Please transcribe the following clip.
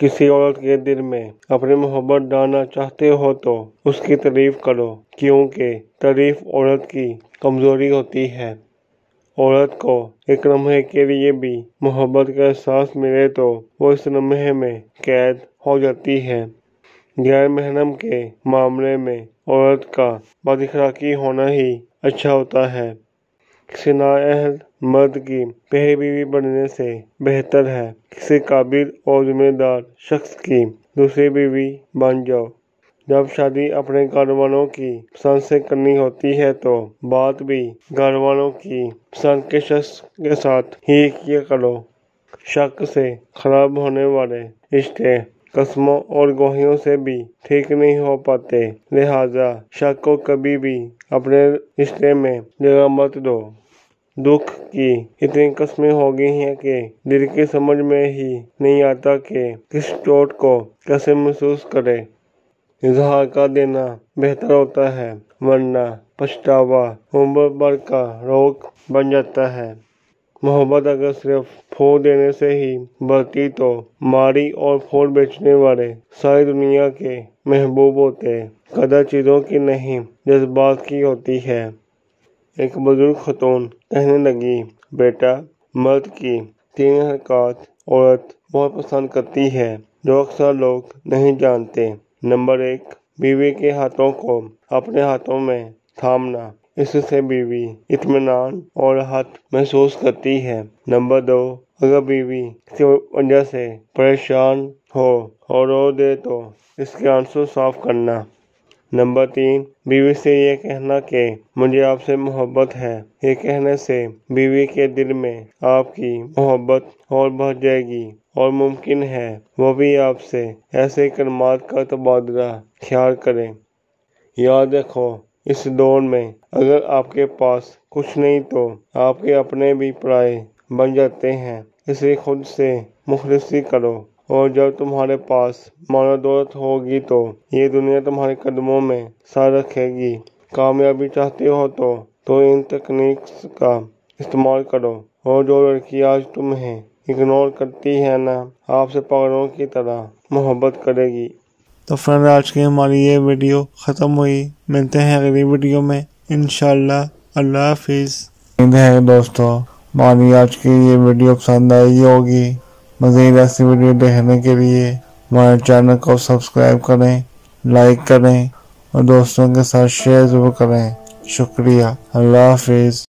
किसी औरत के दिल में अपनी मोहब्बत डालना चाहते हो तो उसकी तारीफ करो, क्योंकि तारीफ औरत की कमजोरी होती है। औरत को एक लम्हे के लिए भी मोहब्बत का एहसास मिले तो वो इस लम्हे में कैद हो जाती है। गैर महरम के मामले में औरत का बदअखलाकी होना ही अच्छा होता है। किसी नाअहल मर्द की पहली बीवी बनने से बेहतर है किसी काबिल और जिम्मेदार शख्स की दूसरी बीवी बन जाओ। जब शादी अपने घर वालों की पसंद से करनी होती है तो बात भी घर वालों की पसंद के शख्स के साथ ही किया करो। शक से खराब होने वाले रिश्ते कसमों और गवाहियों से भी ठीक नहीं हो पाते, लिहाजा शक को कभी भी अपने रिश्ते में जगह मत दो। दुख की इतनी कस्में हो गई हैं कि दिल की समझ में ही नहीं आता कि किस चोट को कैसे महसूस करे। इजहार कर देना बेहतर होता है, वरना पछतावा उम्र भर का रोग बन जाता है। मोहब्बत अगर सिर्फ फूल देने से ही बढ़ती तो मारी और फूल बेचने वाले सारी दुनिया के महबूब होते। कदर चीजों की नहीं जज्बात की होती है। एक बुजुर्ग खतून कहने लगी, बेटा, मर्द की 3 हरकत औरत बहुत पसंद करती है जो अक्सर लोग नहीं जानते। नंबर 1, बीवी के हाथों को अपने हाथों में थामना, इससे बीवी इत्मीनान और राहत महसूस करती है। नंबर 2, अगर बीवी किसी वजह से परेशान हो और रो दे तो इसके आंसू साफ करना। नंबर 3, बीवी से ये कहना कि मुझे आपसे मोहब्बत है। ये कहने से बीवी के दिल में आपकी मोहब्बत और बढ़ जाएगी और मुमकिन है वो भी आपसे ऐसे कलमात का तबादला ख्याल करें। याद रखो, इस दौर में अगर आपके पास कुछ नहीं तो आपके अपने भी पराए बन जाते हैं। इसलिए खुद से मुखलिसी करो और जब तुम्हारे पास मानो दौलत होगी तो ये दुनिया तुम्हारे कदमों में सर रखेगी। कामयाबी चाहते हो तो इन तकनीक्स का इस्तेमाल करो और जो लड़की आज तुम्हें इग्नोर करती है ना, आपसे पागलों की तरह मोहब्बत करेगी। तो फ्रेंड, आज की हमारी ये वीडियो ख़त्म हुई। मिलते हैं अगली वीडियो में इंशाल्लाह। अल्लाह हाफिज़। उम्मीद है दोस्तों हमारी आज की ये वीडियो पसंद आई होगी। मज़ीद ऐसी वीडियो देखने के लिए हमारे चैनल को सब्सक्राइब करें, लाइक करें और दोस्तों के साथ शेयर ज़रूर करें। शुक्रिया। अल्लाह हाफिज़।